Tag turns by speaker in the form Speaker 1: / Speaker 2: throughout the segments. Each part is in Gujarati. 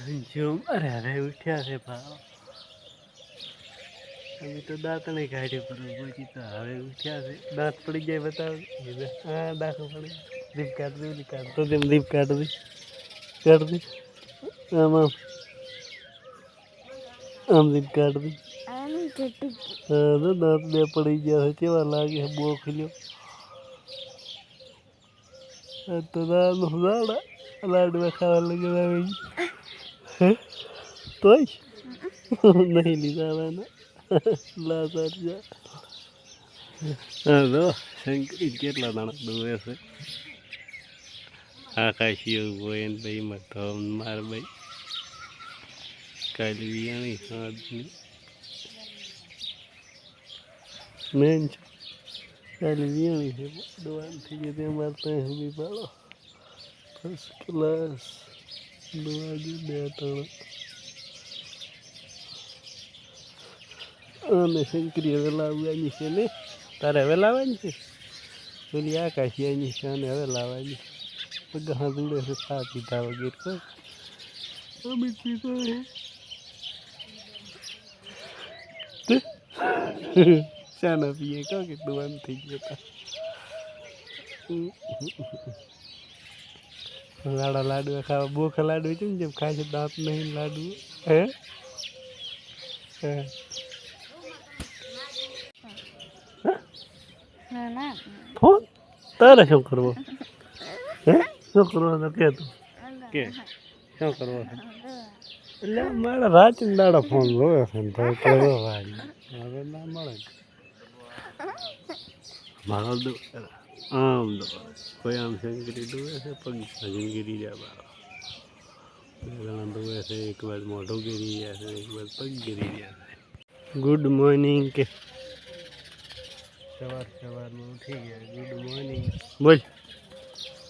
Speaker 1: જો અરે અરે ઉઠ્યા છે ભાવ અમે તો દાંત નહીં કાઢ્યું પર પછી તો હવે ઉઠ્યા છે દાંત પડી જાય બતાવ હા દાખલ પડી દીપ કાઢ દી કાઢતો તેમ દીપ કાઢ દી આમ આમ આમ દીપ કાઢ દી હા તો દાંત બે પડી ગયા છે કેવા લાગે બો ખીલ્યો તો દાદા લાડવા ખાવા લગેલા હે તોય નહીં લીધા વાના લાસાર જા હા તો શંકરી કેટલા દાણા દોવે છે આકાશી હોય ને ભાઈ મતો માર ભાઈ કાલે વિયાણી હાથની મેન છે કાલે વિયાણી છે દોવાન થઈ ગઈ તે મારતા સુધી પાડો ફર્સ્ટ ક્લાસ દોવા જો બે ત્રણ અને શંકરી હવે લાવવાની છે ને તારે હવે લાવવાની છે પેલી આકાશી આની છે અને હવે લાવવાની બધા દૂડે છે ચા પીધા વગેરે તો અમિત પીતો ચા ના પીએ કહો કે દુવાન થઈ ગયો હતા લાડા લાડુ ખાવા બોખા લાડુ છે ને જેમ ખાય છે દાંત નહીં લાડુ હે હે ફોન તારે શું કરવો હે શું કરવો તો કે તું કે શું કરવો છે એટલે મારા રાત દાડા ફોન જોયો છે ને તો કરવો ભાઈ હવે ના મળે મારો દો આમ દો કોઈ આમ શંકરી ડૂબે છે પગ ગીરી જાય મારો બે જણા ડૂબે છે એક વાર મોઢું ગીરી ગયા છે એક વાર પગ ગીરી ગયા છે ગુડ મોર્નિંગ કે સવારમાં ઉઠી ગયા ગુડ મોર્નિંગ બોલ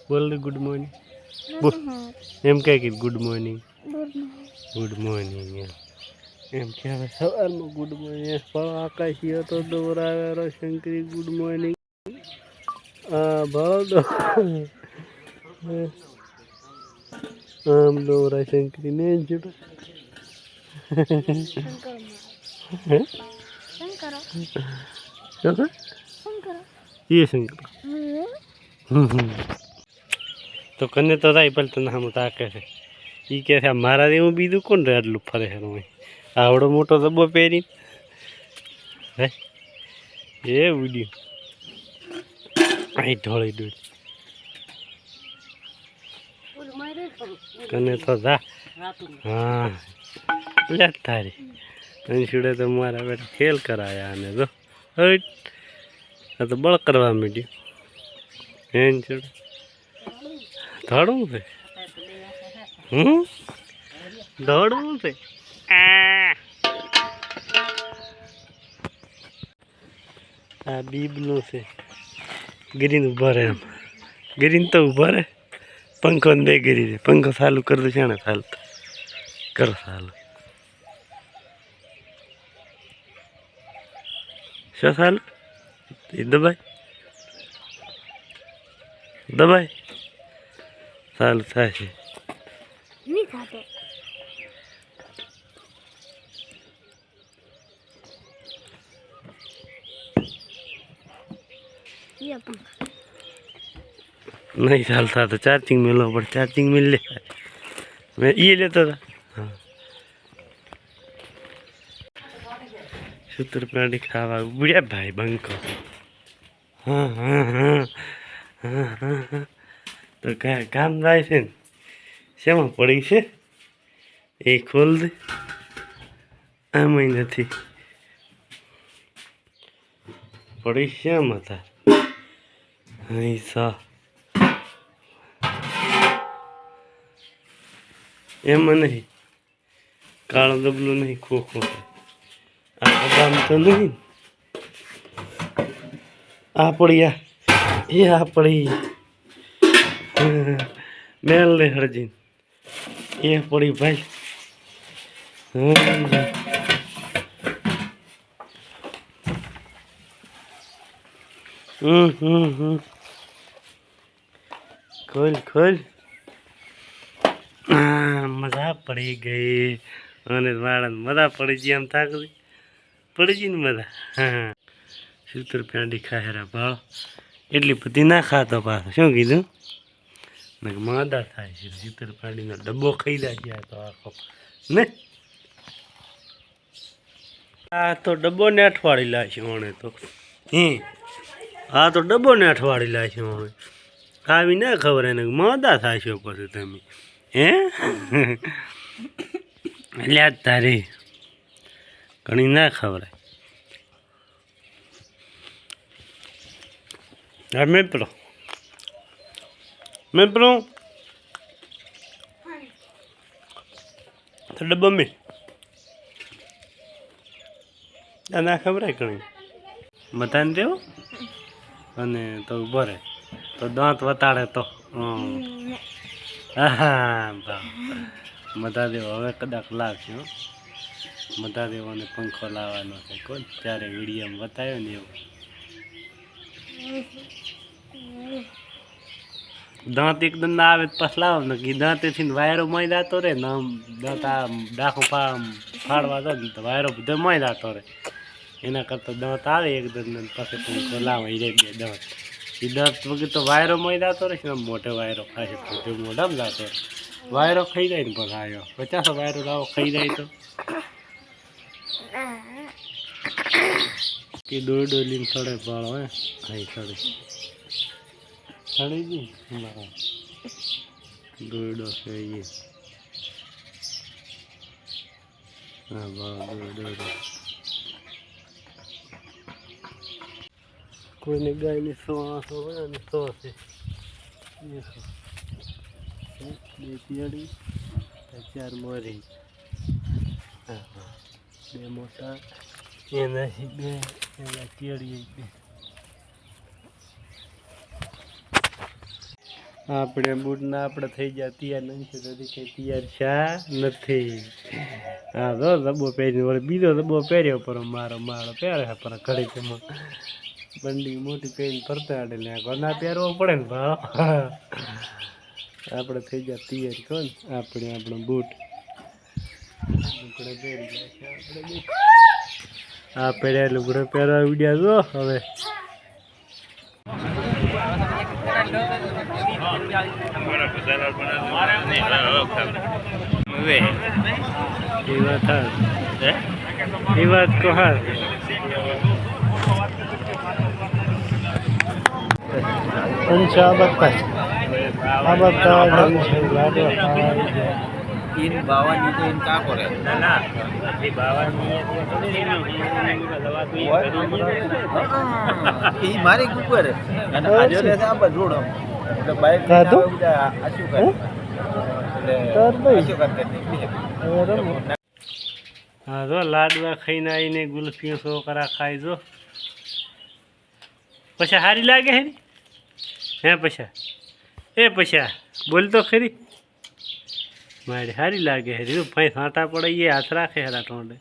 Speaker 1: બોલ ગુડ મોર્નિંગ બોલ એમ કહે કે ગુડ મોર્નિંગ એમ કહેવાય સવારમાં ગુડ મોર્નિંગ પણ આકાશી હતો દોરાવેલો શંકરી ગુડ મોર્નિંગ હા ભાવ આમ દોરા શંકરી ને છૂટો ये शंकर तो कने तो था पल तने हम ताके है ई के है मारा देव बीजू कोण रे आटलू फरे है रोय आवड़ो मोटो दब्बो पेरी है ये वीडियो आई ढोળી दूर कने तो था हाँ ले तारी अंशुड़े तो मारा बेटा खेल कराया ने तो हट तो बड़ करवा मीडियो हैं छोड़ दौड़ू से दौड़ू से आ बीबलो से गिरीन उभा रहे हम गिरीन तो उभा रहे पंखो दे गिरी रे पंखो चालू कर दे छाने चालू करो चालू शो चालू दबाई दबाई चालू था नहीं खाते नहीं चलता तो चार्जिंग मिलो पर चार्जिंग मिल ले मैं ये लेता था हाँ सूत्र पानी खावा बुढ़िया भाई बंको हाँ हाँ हाँ हाँ हाँ हाँ तो क्या काम जाए से शा पड़ी से ए खोल दे आ महीना थी पड़ी शा था ऐसा एम नहीं काला दबलो नहीं खोखो आम तो नहीं आ पड़ी ये आ पड़ी मेल ले हरजीन ये पड़ी भाई खोल खोल मजा મજા પડી ગઈ અને વાળા મજા પડી ગઈ એમ થાકતી પડી ગઈ ને મજા હા 70 રૂપિયા ખાહેરા ભાળ એટલી બધી ના ખાતો પાછો શું કીધું મેં માદા થાય છે 70 રૂપિયાનો ડબ્બો ખાઈ જાય તો આખો ને આ તો ડબ્બો ને અઠવાડી લાવશે ઓણે તો આ તો ડબ્બો ને અઠવાડી લાવશે ઓણે ખાવી ના ખબર એને માદા થાય છે પછી તમે હે એટલે જ તારી ઘણી ના ખવડાય મેં પેલો તો ડબ્બો મેં ના ખવડાય ઘણી બધાને દેવો અને તો ઉભો રહે તો દાંત વતાડે તો હા મધા દેવો હવે કદાચ લાવશે મધા દેવોને પંખો લાવવાનો છે કોણ ત્યારે વિડીયોમાં બતાવ્યો ને એવું દાંત એકદમ ના આવે પછી લાવો ને કે દાંતેથી વાયરો મોઈ દાતો રે ને આમ દાંત આ ડાખું ફાડવા દો ને તો વાયરો બધો મોઈ દાતો રે એના કરતાં દાંત આવે એકદમ ને પછી પંખો લાવે એ રે બે દાંત એ દાંત વગર તો વાયરો મોઈ દાતો રહે ને મોટો વાયરો ખાશે તો મોઢામાં દાતો વાયરો ખાઈ જાય ને પણ આવ્યો 50 વાયરો લાવો ખાઈ જાય તો કે ડોલીને સડે પાળો હે હા સડે સડી ગઈ દોરડો છે એ હા દોરડો કોઈને ગાયની 100 હોય ને 100 છે બે પિયાળી 4 મોરી હા બે મોટા એના બે એના પિયાળી બે આપણે બૂટના આપણે થઈ ગયા તૈયાર નથી તો કંઈ તૈયાર શા નથી હા તો દબ્બો પહેરીને વળી બીજો દબ્બો પહેર્યો પર મારો પહેરે પર ઘડી તેમાં બંડી મોટી પહેરીને ફરતા એટલે ઘરના પહેરવો પડે ને ભાવ આપણે થઈ ગયા તૈયાર કોણ આપણો બૂટ લુગડે પહેરી ગયા છે આપણે આ પહેર્યા લુગડે પહેરવા વિડીયા જો હવે એ વાત કહો
Speaker 2: इन बावन तो इनका करे ना ये बावन ये मारे ऊपर અને આજે લે આ બધું એટલે બાઈક કાઢો આશુ કરે એટલે આશુ કરતે
Speaker 1: હા જો લાડવા ખાઈને આવીને ગુલ્ફીઓ છોકરા ખાઈ જો પછી સારી લાગે હે પછી બોલ તો ખરી મારી સારી લાગે હે ભાઈ સાંટા પડે એ હાથ રાખે હેરા ટોંડે